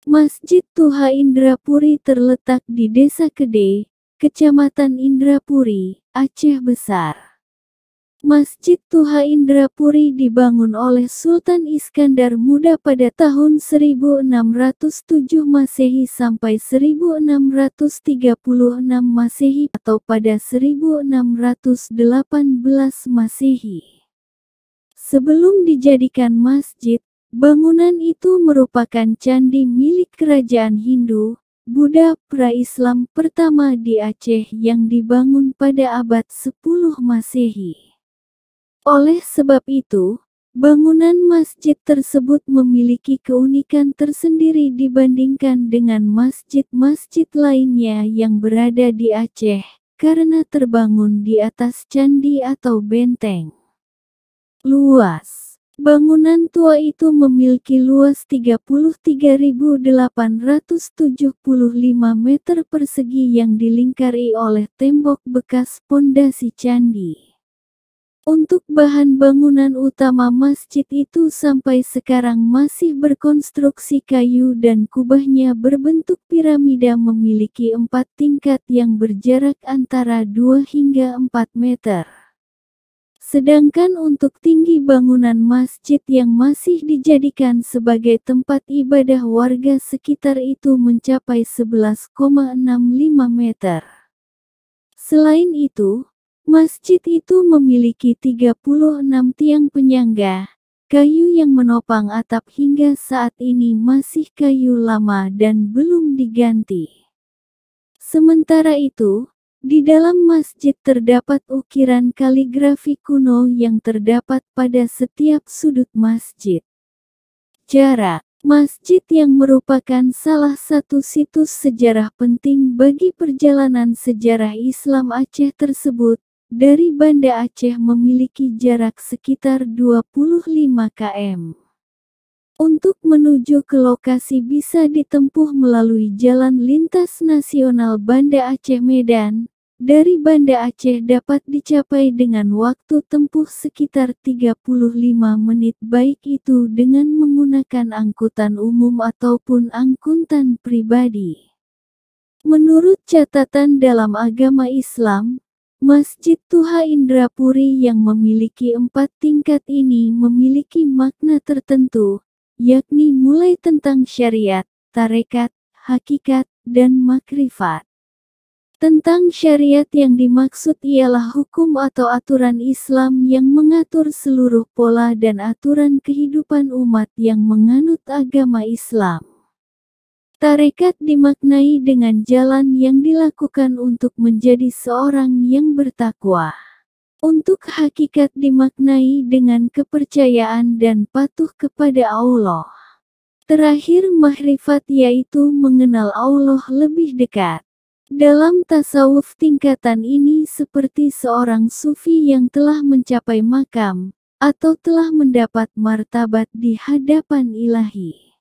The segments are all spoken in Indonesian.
Masjid Tuha Indrapuri terletak di Desa Kede, Kecamatan Indrapuri, Aceh Besar. Masjid Tuha Indrapuri dibangun oleh Sultan Iskandar Muda pada tahun 1607 Masehi sampai 1636 Masehi atau pada 1618 Masehi. Sebelum dijadikan masjid, bangunan itu merupakan candi milik kerajaan Hindu, Buddha pra-Islam pertama di Aceh yang dibangun pada abad 10 Masehi. Oleh sebab itu, bangunan masjid tersebut memiliki keunikan tersendiri dibandingkan dengan masjid-masjid lainnya yang berada di Aceh, karena terbangun di atas candi atau benteng. Luas. Bangunan tua itu memiliki luas 33.875 meter persegi yang dilingkari oleh tembok bekas pondasi candi. Untuk bahan bangunan utama masjid itu sampai sekarang masih berkonstruksi kayu dan kubahnya berbentuk piramida memiliki 4 tingkat yang berjarak antara 2 hingga 4 meter. Sedangkan untuk tinggi bangunan masjid yang masih dijadikan sebagai tempat ibadah warga sekitar itu mencapai 11,65 meter. Selain itu, masjid itu memiliki 36 tiang penyangga, kayu yang menopang atap hingga saat ini masih kayu lama dan belum diganti. Sementara itu, di dalam masjid terdapat ukiran kaligrafi kuno yang terdapat pada setiap sudut masjid. Jarak masjid yang merupakan salah satu situs sejarah penting bagi perjalanan sejarah Islam Aceh tersebut, dari Banda Aceh memiliki jarak sekitar 25 km. Untuk menuju ke lokasi bisa ditempuh melalui Jalan Lintas Nasional Banda Aceh Medan. Dari Banda Aceh dapat dicapai dengan waktu tempuh sekitar 35 menit baik itu dengan menggunakan angkutan umum ataupun angkutan pribadi. Menurut catatan dalam agama Islam, Masjid Tuha Indrapuri yang memiliki 4 tingkat ini memiliki makna tertentu, yakni mulai tentang syariat, tarekat, hakikat, dan makrifat. Tentang syariat yang dimaksud ialah hukum atau aturan Islam yang mengatur seluruh pola dan aturan kehidupan umat yang menganut agama Islam. Tarekat dimaknai dengan jalan yang dilakukan untuk menjadi seorang yang bertakwa. Untuk hakikat dimaknai dengan kepercayaan dan patuh kepada Allah. Terakhir makrifat yaitu mengenal Allah lebih dekat. Dalam tasawuf tingkatan ini seperti seorang sufi yang telah mencapai makam, atau telah mendapat martabat di hadapan ilahi.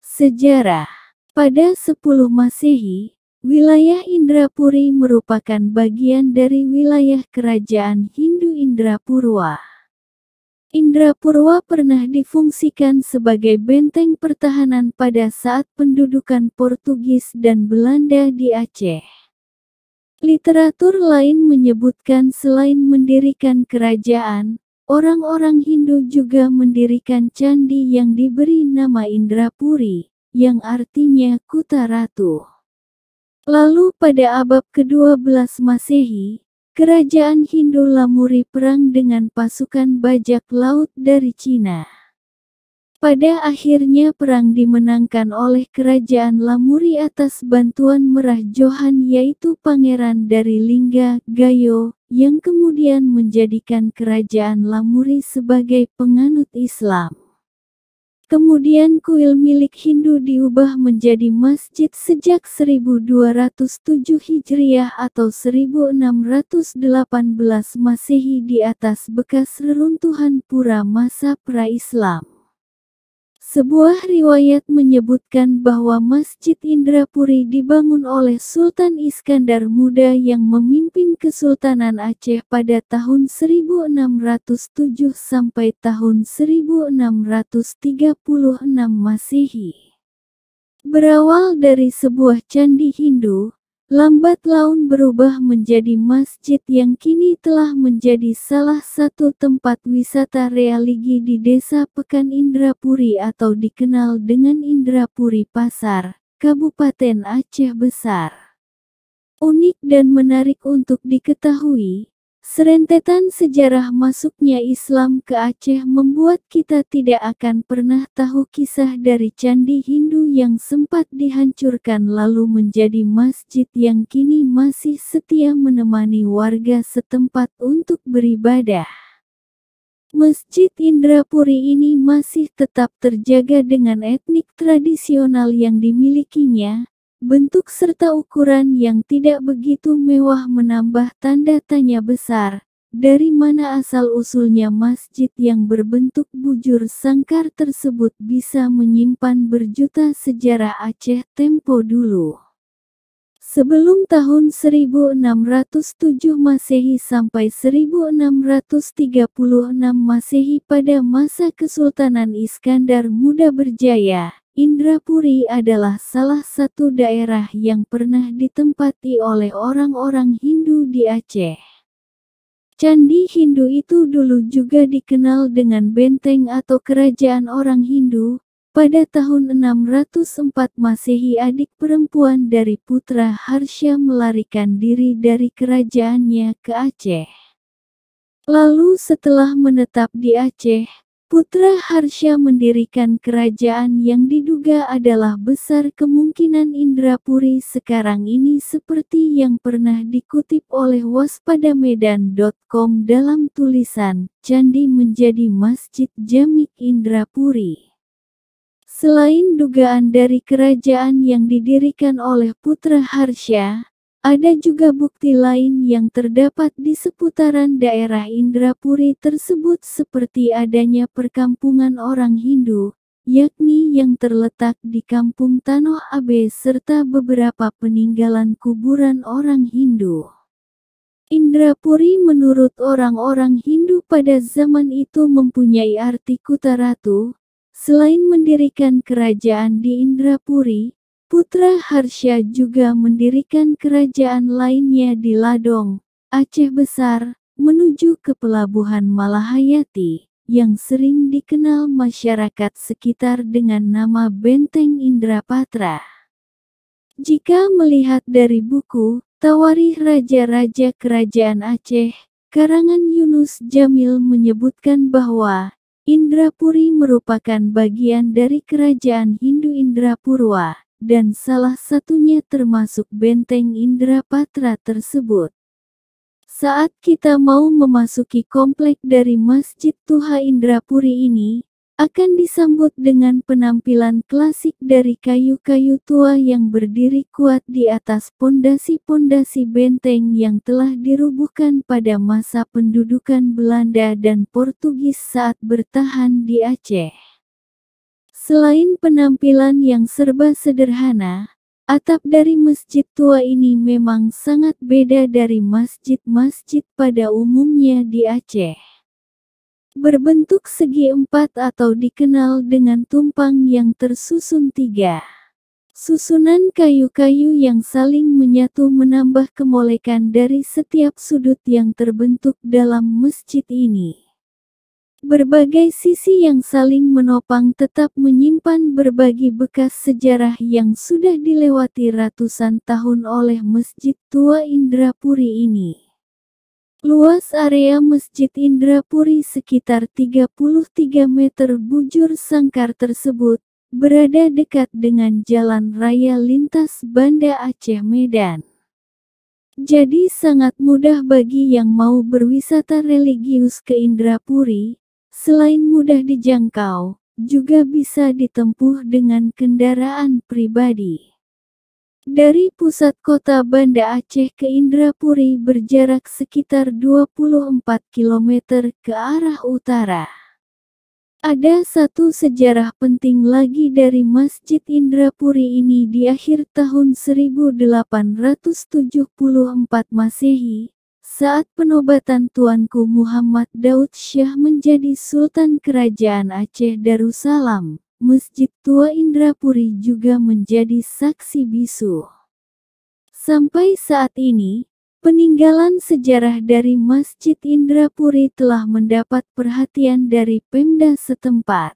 Sejarah. Pada 10 Masehi, wilayah Indrapuri merupakan bagian dari wilayah kerajaan Hindu Indrapurwa. Indrapurwa pernah difungsikan sebagai benteng pertahanan pada saat pendudukan Portugis dan Belanda di Aceh. Literatur lain menyebutkan selain mendirikan kerajaan, orang-orang Hindu juga mendirikan candi yang diberi nama Indrapuri, yang artinya Kuta Ratu. Lalu pada abad ke-12 Masehi, Kerajaan Hindu Lamuri perang dengan pasukan bajak laut dari Cina. Pada akhirnya perang dimenangkan oleh Kerajaan Lamuri atas bantuan Merah Johan yaitu Pangeran dari Lingga, Gayo, yang kemudian menjadikan Kerajaan Lamuri sebagai penganut Islam. Kemudian kuil milik Hindu diubah menjadi masjid sejak 1207 Hijriah atau 1618 Masehi di atas bekas reruntuhan pura masa pra-Islam. Sebuah riwayat menyebutkan bahwa Masjid Indrapuri dibangun oleh Sultan Iskandar Muda yang memimpin Kesultanan Aceh pada tahun 1607 sampai tahun 1636 Masehi. Berawal dari sebuah candi Hindu, lambat laun berubah menjadi masjid yang kini telah menjadi salah satu tempat wisata religi di Desa Pekan Indrapuri atau dikenal dengan Indrapuri Pasar, Kabupaten Aceh Besar. Unik dan menarik untuk diketahui, serentetan sejarah masuknya Islam ke Aceh membuat kita tidak akan pernah tahu kisah dari candi Hindu yang sempat dihancurkan lalu menjadi masjid yang kini masih setia menemani warga setempat untuk beribadah. Masjid Indrapuri ini masih tetap terjaga dengan etnik tradisional yang dimilikinya. Bentuk serta ukuran yang tidak begitu mewah menambah tanda tanya besar, dari mana asal-usulnya masjid yang berbentuk bujur sangkar tersebut bisa menyimpan berjuta sejarah Aceh tempo dulu. Sebelum tahun 1607 Masehi sampai 1636 Masehi pada masa Kesultanan Iskandar Muda Berjaya, Indrapuri adalah salah satu daerah yang pernah ditempati oleh orang-orang Hindu di Aceh. Candi Hindu itu dulu juga dikenal dengan benteng atau kerajaan orang Hindu. Pada tahun 604 Masehi adik perempuan dari Putra Harsha melarikan diri dari kerajaannya ke Aceh. Lalu setelah menetap di Aceh, Putra Harsha mendirikan kerajaan yang diduga adalah besar kemungkinan Indrapuri sekarang ini seperti yang pernah dikutip oleh waspadamedan.com dalam tulisan, Candi menjadi Masjid Jamik Indrapuri. Selain dugaan dari kerajaan yang didirikan oleh Putra Harsha, ada juga bukti lain yang terdapat di seputaran daerah Indrapuri tersebut seperti adanya perkampungan orang Hindu, yakni yang terletak di Kampung Tanoh Abe serta beberapa peninggalan kuburan orang Hindu. Indrapuri menurut orang-orang Hindu pada zaman itu mempunyai arti kota ratu. Selain mendirikan kerajaan di Indrapuri, Putra Harsha juga mendirikan kerajaan lainnya di Ladong, Aceh Besar, menuju ke Pelabuhan Malahayati, yang sering dikenal masyarakat sekitar dengan nama Benteng Indrapatra. Jika melihat dari buku, Tawarikh Raja-Raja Kerajaan Aceh, karangan Yunus Jamil menyebutkan bahwa Indrapuri merupakan bagian dari kerajaan Hindu Indrapurwa, dan salah satunya termasuk benteng Indrapatra tersebut. Saat kita mau memasuki komplek dari Masjid Tuha Indrapuri ini, akan disambut dengan penampilan klasik dari kayu-kayu tua yang berdiri kuat di atas pondasi-pondasi benteng yang telah dirubuhkan pada masa pendudukan Belanda dan Portugis saat bertahan di Aceh. Selain penampilan yang serba sederhana, atap dari masjid tua ini memang sangat beda dari masjid-masjid pada umumnya di Aceh. Berbentuk segi empat atau dikenal dengan tumpang yang tersusun tiga. Susunan kayu-kayu yang saling menyatu menambah kemolekan dari setiap sudut yang terbentuk dalam masjid ini. Berbagai sisi yang saling menopang tetap menyimpan berbagi bekas sejarah yang sudah dilewati ratusan tahun oleh Masjid Tua Indrapuri ini. Luas area Masjid Indrapuri sekitar 33 meter bujur sangkar tersebut, berada dekat dengan jalan raya lintas Banda Aceh Medan. Jadi sangat mudah bagi yang mau berwisata religius ke Indrapuri. Selain mudah dijangkau, juga bisa ditempuh dengan kendaraan pribadi. Dari pusat kota Banda Aceh ke Indrapuri berjarak sekitar 24 km ke arah utara. Ada satu sejarah penting lagi dari Masjid Indrapuri ini di akhir tahun 1874 Masehi. Saat penobatan Tuanku Muhammad Daud Syah menjadi Sultan Kerajaan Aceh Darussalam, Masjid Tua Indrapuri juga menjadi saksi bisu. Sampai saat ini, peninggalan sejarah dari Masjid Indrapuri telah mendapat perhatian dari Pemda setempat.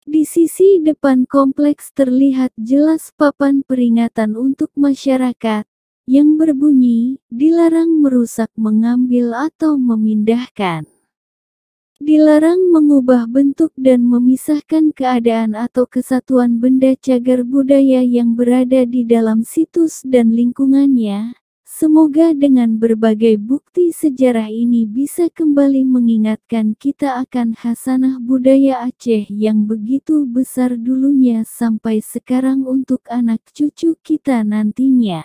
Di sisi depan kompleks terlihat jelas papan peringatan untuk masyarakat, yang berbunyi, dilarang merusak, mengambil atau memindahkan. Dilarang mengubah bentuk dan memisahkan keadaan atau kesatuan benda cagar budaya yang berada di dalam situs dan lingkungannya. Semoga dengan berbagai bukti sejarah ini bisa kembali mengingatkan kita akan khasanah budaya Aceh yang begitu besar dulunya sampai sekarang untuk anak cucu kita nantinya.